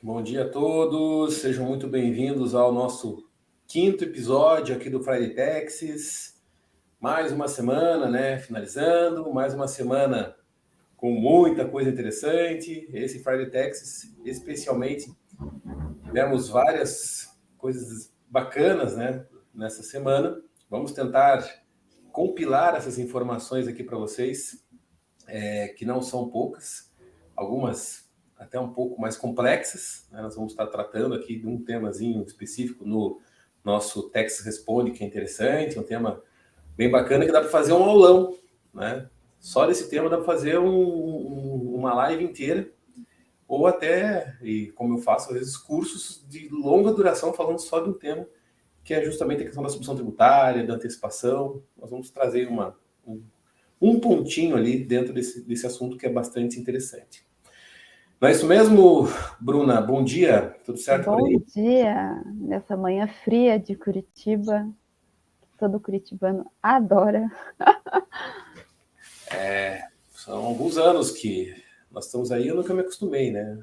bom dia a todos, sejam muito bem-vindos ao nosso quinto episódio aqui do Friday Taxis. Mais uma semana, né, finalizando, mais uma semana com muita coisa interessante. Esse Friday Taxis, especialmente, tivemos várias coisas bacanas, né, nessa semana. Vamos tentar compilar essas informações aqui para vocês, que não são poucas, algumas até um pouco mais complexas, né? Nós vamos estar tratando aqui de um temazinho específico no nosso Texas Responde, que é interessante, um tema bem bacana que dá para fazer um aulão, né? Só desse tema dá para fazer uma live inteira, ou até, e como eu faço às vezes, cursos de longa duração falando só de um tema, que é justamente a questão da subvenção tributária, da antecipação. Nós vamos trazer um pontinho ali dentro desse assunto que é bastante interessante. Não é isso mesmo, Bruna? Bom dia, tudo certo por aí? Bom dia, nessa manhã fria de Curitiba, que todo curitibano adora. São alguns anos que nós estamos aí, eu nunca me acostumei, né?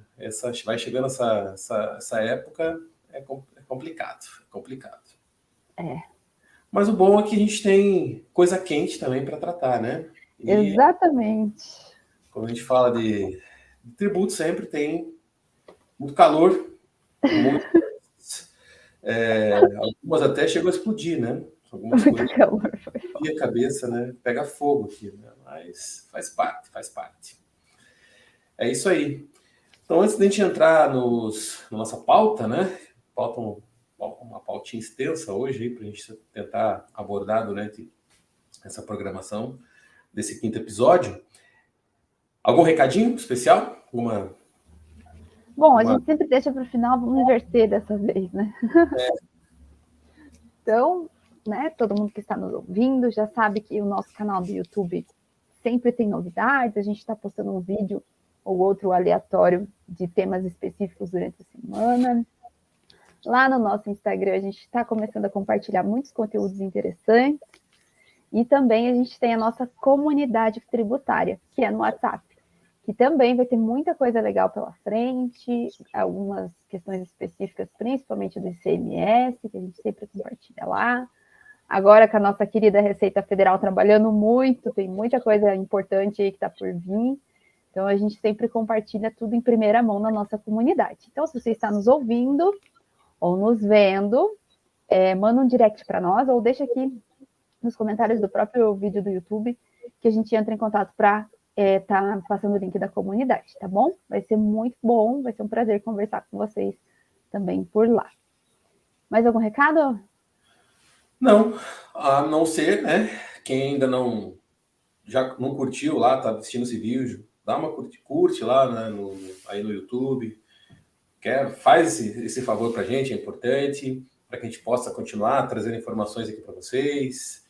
Vai chegando essa época, é complicado, é complicado. É, Mas o bom é que a gente tem coisa quente também para tratar, né? E exatamente. quando a gente fala de tributo, sempre tem muito calor, muito, algumas até chegam a explodir, né? Algumas Muito coisas calor. e a cabeça, né? Pega fogo aqui, né? Mas faz parte, faz parte. É isso aí. Então, antes de a gente entrar na nossa pauta, né? Uma pautinha extensa hoje aí para a gente tentar abordar durante essa programação desse quinto episódio. Algum recadinho especial? Bom, a gente sempre deixa para o final, vamos inverter dessa vez, né? Então, né, todo mundo que está nos ouvindo já sabe que o nosso canal do YouTube sempre tem novidades, a gente está postando um vídeo ou outro aleatório de temas específicos durante a semana. Lá no nosso Instagram, a gente está começando a compartilhar muitos conteúdos interessantes. E também a gente tem a nossa comunidade tributária, que é no WhatsApp, que também vai ter muita coisa legal pela frente, algumas questões específicas, principalmente do ICMS, que a gente sempre compartilha lá. Agora com a nossa querida Receita Federal trabalhando muito, tem muita coisa importante aí que está por vir. Então, a gente sempre compartilha tudo em primeira mão na nossa comunidade. Então, se você está nos ouvindo ou nos vendo, manda um direct para nós ou deixa aqui nos comentários do próprio vídeo do YouTube que a gente entra em contato para tá passando o link da comunidade, tá bom? Vai ser muito bom, vai ser um prazer conversar com vocês também por lá. Mais algum recado? Não, a não ser, né? Quem ainda já não curtiu lá, tá assistindo esse vídeo, dá uma curte lá, né, aí no YouTube. Faz esse favor para a gente, é importante, para que a gente possa continuar trazendo informações aqui para vocês.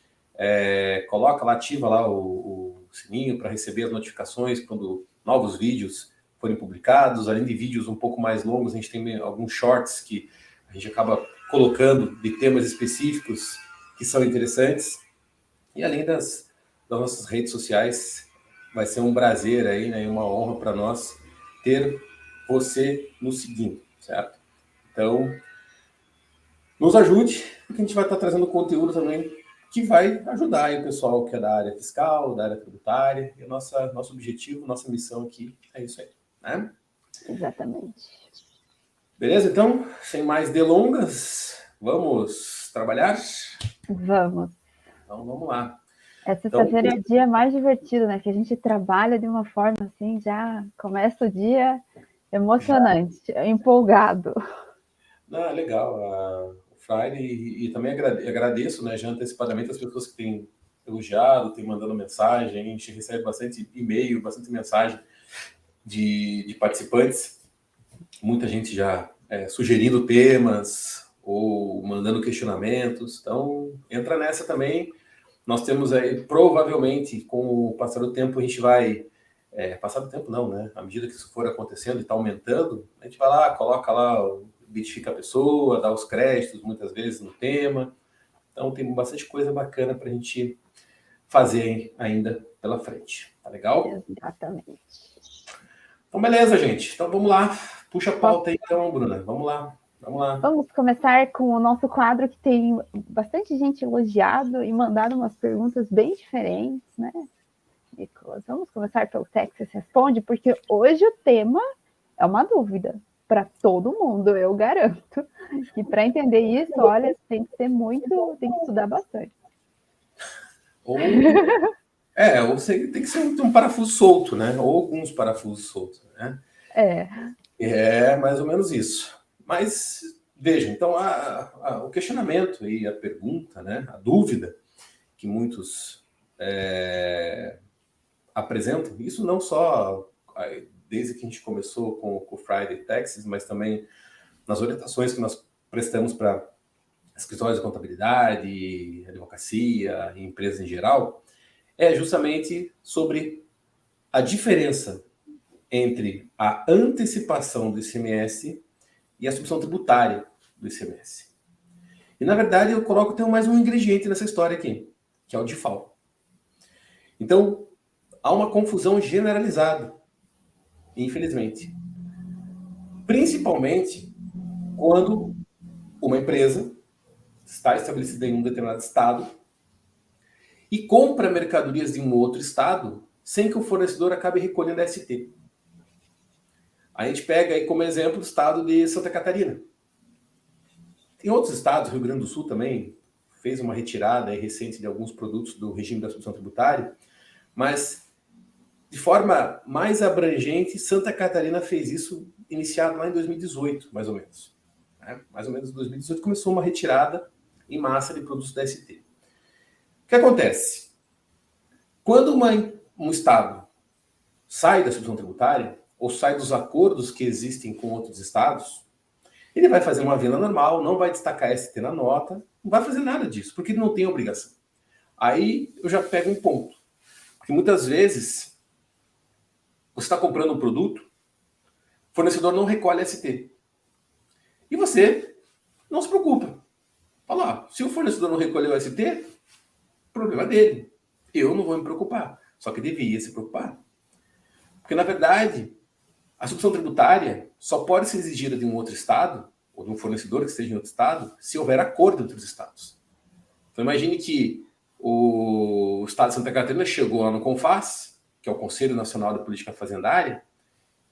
Coloca lá, ativa lá o sininho para receber as notificações quando novos vídeos forem publicados. Além de vídeos um pouco mais longos, a gente tem alguns shorts que a gente acaba colocando de temas específicos que são interessantes. E além das nossas redes sociais, vai ser um prazer aí, né, e uma honra para nós ter você nos seguindo, certo? Então, nos ajude, porque a gente vai estar trazendo conteúdo também que vai ajudar aí o pessoal que é da área fiscal, da área tributária. E nosso objetivo, nossa missão aqui é isso aí, né? Exatamente. Beleza? Então, sem mais delongas, vamos trabalhar? Vamos. Então, vamos lá. Essa sexta-feira é o dia mais divertido, né? Que a gente trabalha de uma forma assim, já começa o dia emocionante, empolgado. Não, legal. O Friday, e também agradeço, né, já antecipadamente as pessoas que têm elogiado, têm mandando mensagem. A gente recebe bastante e-mail, bastante mensagem de participantes. Muita gente já sugerindo temas ou mandando questionamentos. Então, entra nessa também. Nós temos aí, provavelmente, com o passar do tempo, a gente vai... passar do tempo não, né? À medida que isso for acontecendo e está aumentando, a gente vai lá, coloca lá, identifica a pessoa, dá os créditos, muitas vezes, no tema. Então, tem bastante coisa bacana para a gente fazer ainda pela frente. Tá legal? Exatamente. Então, beleza, gente. Então, vamos lá Puxa a pauta aí, então, Bruna. Vamos lá. Vamos começar com o nosso quadro que tem bastante gente elogiado e mandado umas perguntas bem diferentes, né, Nicolas? Vamos começar pelo Texas Responde, porque hoje o tema é uma dúvida para todo mundo, eu garanto. E para entender isso, olha, tem que estudar bastante. Ou você tem que ser um parafuso solto, né? Ou alguns parafusos soltos, né? É mais ou menos isso. Mas veja, então o questionamento e a pergunta, né? A dúvida que muitos apresentam, isso não só desde que a gente começou com o Friday Taxes, mas também nas orientações que nós prestamos para escritórios de contabilidade, advocacia e empresas em geral, é justamente sobre a diferença entre a antecipação do ICMS e a substituição tributária do ICMS. E, na verdade, eu coloco até mais um ingrediente nessa história aqui, que é o DIFAL. Então, há uma confusão generalizada, infelizmente. Principalmente quando uma empresa está estabelecida em um determinado estado e compra mercadorias de um outro estado sem que o fornecedor acabe recolhendo a ST. A gente pega aí como exemplo o estado de Santa Catarina. Tem outros estados, Rio Grande do Sul também fez uma retirada aí recente de alguns produtos do regime da substituição tributária, mas de forma mais abrangente, Santa Catarina fez isso iniciado lá em 2018, mais ou menos. Mais ou menos em 2018 começou uma retirada em massa de produtos da ST. O que acontece? Quando um estado sai da substituição tributária, ou sai dos acordos que existem com outros estados, ele vai fazer uma venda normal, não vai destacar ST na nota, não vai fazer nada disso, porque ele não tem obrigação. Aí eu já pego um ponto. Porque muitas vezes você está comprando um produto, o fornecedor não recolhe ST. E você não se preocupa. Fala, se o fornecedor não recolheu o ST, problema dele. Eu não vou me preocupar. Só que deveria se preocupar. Porque, na verdade, a substituição tributária só pode ser exigida de um outro estado, ou de um fornecedor que esteja em outro estado, se houver acordo entre os estados. Então, imagine que o estado de Santa Catarina chegou lá no CONFAS, que é o Conselho Nacional de Política Fazendária,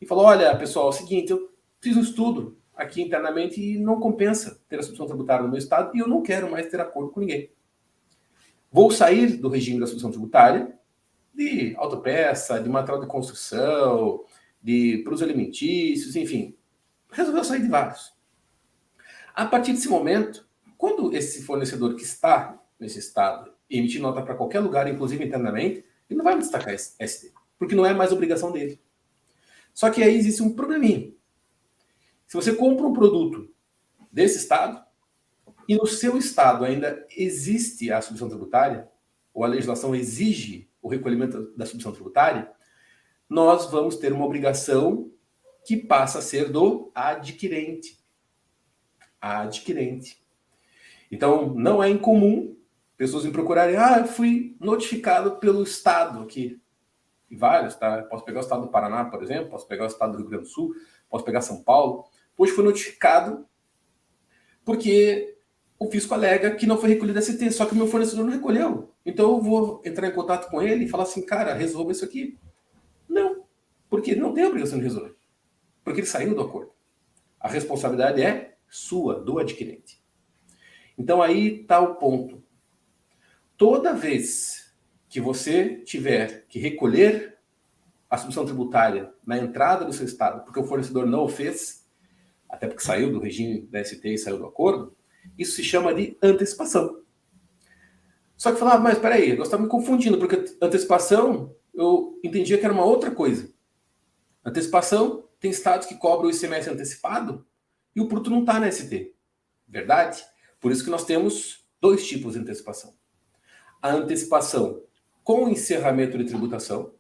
e falou, olha, pessoal, é o seguinte, eu fiz um estudo aqui internamente e não compensa ter a substituição tributária no meu estado e eu não quero mais ter acordo com ninguém. Vou sair do regime da substituição tributária de autopeça, de material de construção, de produtos alimentícios, enfim. Resolveu sair de vários. A partir desse momento, quando esse fornecedor que está nesse estado emitir nota para qualquer lugar, inclusive internamente, ele não vai me destacar ST, porque não é mais obrigação dele. Só que aí existe um probleminha. Se você compra um produto desse estado, e no seu estado ainda existe a substituição tributária, ou a legislação exige o recolhimento da substituição tributária, nós vamos ter uma obrigação que passa a ser do adquirente. Então, não é incomum pessoas me procurarem, eu fui notificado pelo estado aqui. E vários, tá? Posso pegar o estado do Paraná, por exemplo, posso pegar o estado do Rio Grande do Sul, posso pegar São Paulo. Hoje foi notificado porque o fisco alega que não foi recolhido ST, só que o meu fornecedor não recolheu. Então eu vou entrar em contato com ele e falar assim, cara, resolva isso aqui. Não, porque não tem obrigação de resolver. Porque ele saiu do acordo. A responsabilidade é sua, do adquirente. Então aí está o ponto. Toda vez que você tiver que recolher a substituição tributária na entrada do seu estado, porque o fornecedor não o fez, até porque saiu do regime da ST e saiu do acordo, isso se chama de antecipação. Só que falar, mas espera aí, nós estamos me confundindo, porque antecipação eu entendia que era uma outra coisa. Antecipação, tem estados que cobram o ICMS antecipado e o produto não está na ST. Verdade? Por isso que nós temos dois tipos de antecipação. A antecipação com encerramento de tributação,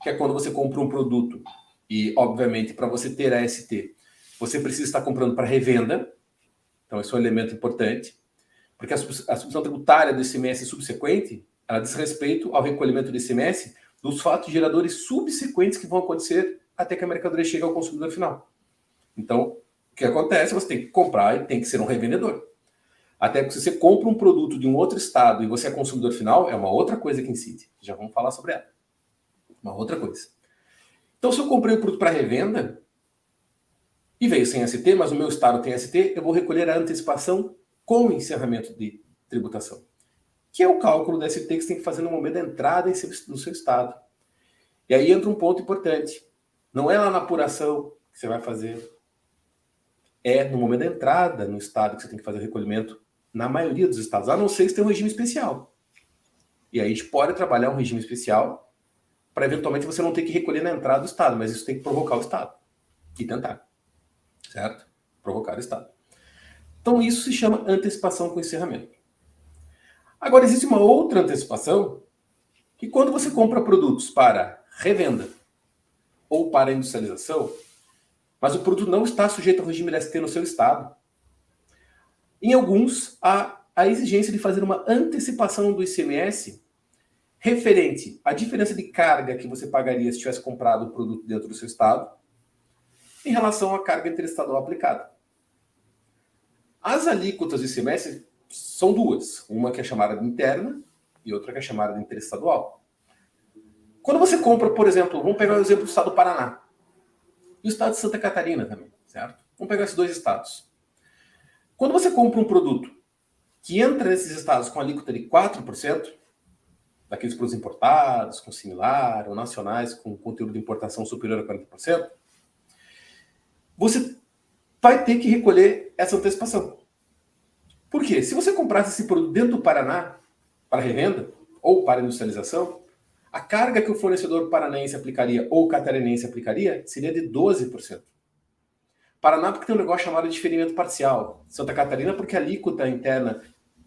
que é quando você compra um produto e, obviamente, para você ter a ST, você precisa estar comprando para revenda. Então, esse é um elemento importante. Porque a substituição tributária do ICMS subsequente, ela diz respeito ao recolhimento do ICMS dos fatos geradores subsequentes que vão acontecer até que a mercadoria chegue ao consumidor final. Então, o que acontece? Você tem que comprar e tem que ser um revendedor. Até que se você compra um produto de um outro estado e você é consumidor final, é uma outra coisa que incide. Já vamos falar sobre ela. Uma outra coisa. Então, se eu comprei o produto para revenda e veio sem ST, mas o meu estado tem ST, eu vou recolher a antecipação com o encerramento de tributação, que é o cálculo da ST que você tem que fazer no momento da entrada no seu estado. E aí entra um ponto importante. Não é lá na apuração que você vai fazer. É no momento da entrada no estado que você tem que fazer o recolhimento, na maioria dos estados, a não ser que tenha um regime especial. E aí a gente pode trabalhar um regime especial para eventualmente você não ter que recolher na entrada do estado, mas isso tem que provocar o estado e tentar, certo? Provocar o estado. Então isso se chama antecipação com encerramento. Agora existe uma outra antecipação que quando você compra produtos para revenda ou para industrialização, mas o produto não está sujeito ao regime LST no seu estado, em alguns há a exigência de fazer uma antecipação do ICMS referente à diferença de carga que você pagaria se tivesse comprado o produto dentro do seu estado em relação à carga interestadual aplicada. As alíquotas do ICMS são duas, uma que é chamada de interna e outra que é chamada de interestadual. Quando você compra, por exemplo, vamos pegar o exemplo do estado do Paraná e o estado de Santa Catarina também, certo? Vamos pegar esses dois estados. Quando você compra um produto que entra nesses estados com alíquota de 4%, daqueles produtos importados, com similar, ou nacionais com conteúdo de importação superior a 40%, você vai ter que recolher essa antecipação. Por quê? Se você comprasse esse produto dentro do Paraná, para revenda, ou para industrialização, a carga que o fornecedor paranaense aplicaria ou catarinense aplicaria seria de 12%. Paraná porque tem um negócio chamado de diferimento parcial. Santa Catarina porque a alíquota interna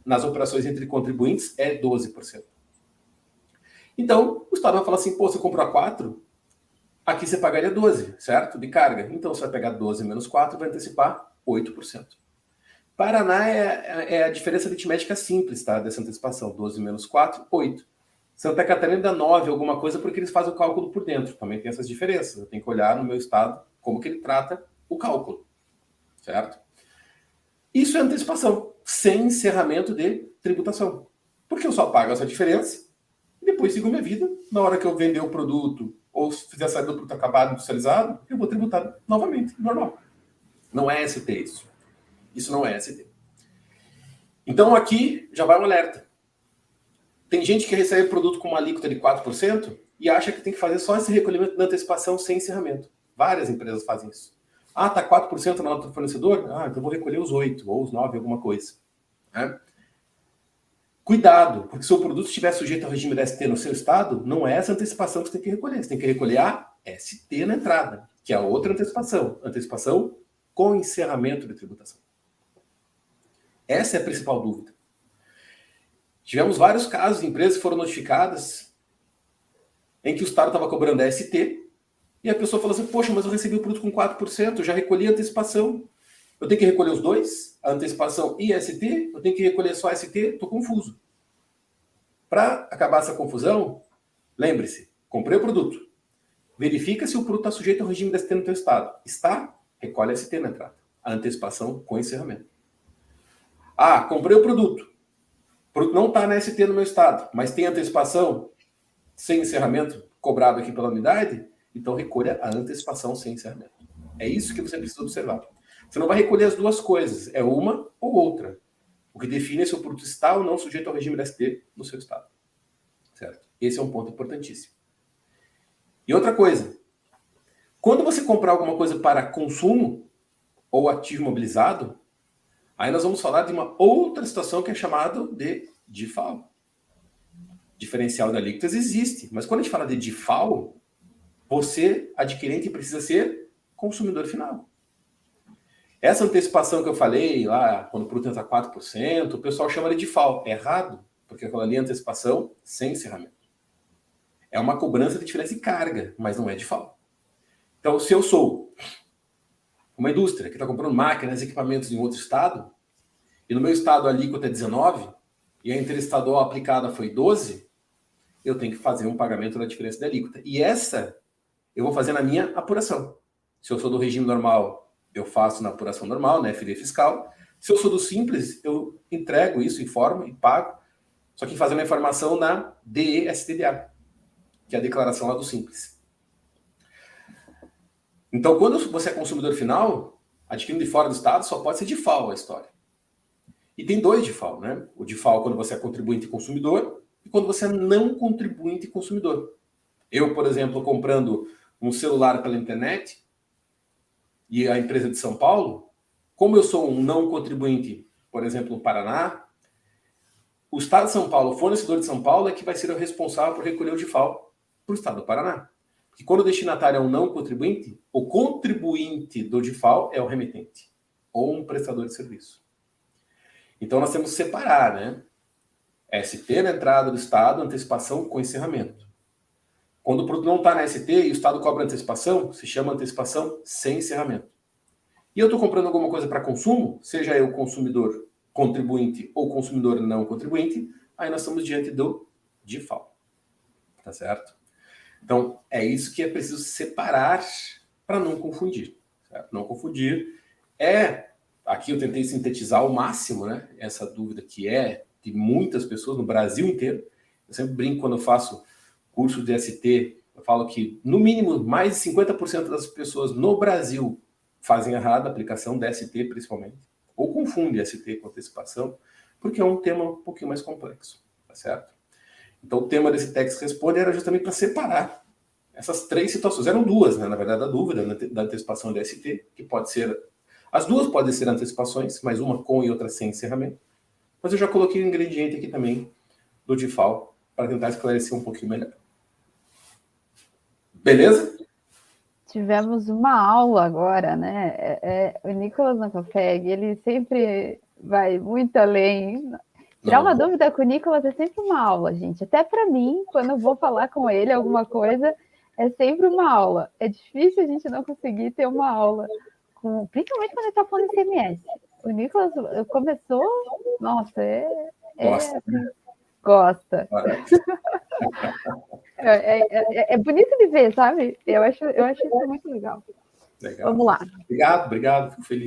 nas operações entre contribuintes é 12%. Então, o Estado vai falar assim, pô, você comprou a 4, aqui você pagaria 12, certo? De carga. Então, você vai pegar 12 menos 4 e vai antecipar 8%. Paraná é a diferença aritmética simples, tá? Dessa antecipação. 12 menos 4, 8. Santa Catarina dá 9, alguma coisa, porque eles fazem o cálculo por dentro. Também tem essas diferenças. Eu tenho que olhar no meu estado como que ele trata o cálculo, certo? Isso é antecipação, sem encerramento de tributação. Porque eu só pago essa diferença e depois sigo minha vida. Na hora que eu vender o produto ou fizer a saída do produto acabado, industrializado, eu vou tributar novamente, normal. Não é ST isso. Isso não é ST. Então aqui já vai um alerta. Tem gente que recebe produto com uma alíquota de 4% e acha que tem que fazer só esse recolhimento da antecipação sem encerramento. Várias empresas fazem isso. Ah, tá 4% na nota do fornecedor? Ah, então eu vou recolher os 8 ou os 9, alguma coisa. Né? Cuidado, porque se o produto estiver sujeito ao regime da ST no seu estado, não é essa antecipação que você tem que recolher. Você tem que recolher a ST na entrada, que é a outra antecipação. Antecipação com encerramento de tributação. Essa é a principal dúvida. Tivemos vários casos de empresas que foram notificadas em que o Estado estava cobrando a ST e a pessoa falou assim, poxa, mas eu recebi o produto com 4%, eu já recolhi a antecipação. Eu tenho que recolher os dois, a antecipação e a ST? Eu tenho que recolher só a ST? Estou confuso. Para acabar essa confusão, lembre-se, comprei o produto. Verifica se o produto está sujeito ao regime da ST no teu estado. Está? Recolhe a ST na entrada. A antecipação com encerramento. Ah, comprei o produto. O produto não está na ST no meu estado, mas tem antecipação sem encerramento cobrado aqui pela unidade, então recolha a antecipação sem encerramento. É isso que você precisa observar. Você não vai recolher as duas coisas, é uma ou outra. O que define é se o produto está ou não sujeito ao regime da ST no seu estado. Certo? Esse é um ponto importantíssimo. E outra coisa, quando você comprar alguma coisa para consumo ou ativo imobilizado, aí nós vamos falar de uma outra situação que é chamada de DIFAL. Diferencial de alíquotas existe, mas quando a gente fala de DIFAL, você, adquirente, precisa ser consumidor final. Essa antecipação que eu falei lá, quando o produto entra 4%, o pessoal chama de DIFAL. É errado, porque aquela ali é antecipação sem encerramento. É uma cobrança de diferença de carga, mas não é DIFAL. Então, se eu sou uma indústria que está comprando máquinas e equipamentos em outro estado, e no meu estado a alíquota é 19%, e a interestadual aplicada foi 12%, eu tenho que fazer um pagamento da diferença da alíquota. E essa eu vou fazer na minha apuração. Se eu sou do regime normal eu faço na apuração normal, né, FD fiscal. Se eu sou do Simples, eu entrego isso, informo e pago, só que fazendo a informação na DE-STDA, que é a declaração lá do Simples. Então, quando você é consumidor final, adquirindo de fora do estado, só pode ser DIFAL a história. E tem dois DIFAL, né? O DIFAL quando você é contribuinte e consumidor, e quando você é não contribuinte e consumidor. Eu, por exemplo, comprando um celular pela internet, e a empresa de São Paulo, como eu sou um não contribuinte, por exemplo, no Paraná, o Estado de São Paulo, o fornecedor de São Paulo, é que vai ser o responsável por recolher o DIFAL para o Estado do Paraná. Porque quando o destinatário é um não contribuinte, o contribuinte do DIFAL é o remetente, ou um prestador de serviço. Então nós temos que separar, né? ST na entrada do Estado, antecipação com encerramento. Quando o produto não está na ST e o Estado cobra antecipação, se chama antecipação sem encerramento. E eu estou comprando alguma coisa para consumo, seja eu consumidor contribuinte ou consumidor não contribuinte, aí nós estamos diante do DIFAL. Tá certo? Então, é isso que é preciso separar para não confundir. Certo? Não confundir aqui eu tentei sintetizar ao máximo, né? Essa dúvida que é de muitas pessoas no Brasil inteiro. Eu sempre brinco quando eu faço curso de ST, eu falo que, no mínimo, mais de 50% das pessoas no Brasil fazem errado a aplicação da ST, principalmente, ou confundem ST com antecipação, porque é um tema um pouquinho mais complexo, tá certo? Então, o tema desse Tex Responde era justamente para separar essas três situações. Eram duas, né? Na verdade, a dúvida da antecipação da ST, que pode ser... As duas podem ser antecipações, mas uma com e outra sem encerramento. Mas eu já coloquei um ingrediente aqui também do DIFAL para tentar esclarecer um pouquinho melhor. Beleza? Tivemos uma aula agora, né? O Nicolas Nankapeg, ele sempre vai muito além. Tirar uma dúvida com o Nicolas é sempre uma aula, gente. Até para mim, quando eu vou falar com ele alguma coisa, é sempre uma aula. É difícil a gente não conseguir ter uma aula, principalmente quando ele está falando de CMS. O Nicolas começou, nossa, gosta. É bonito de ver, sabe? Eu acho isso muito legal. Legal. Vamos lá. Obrigado, fico feliz.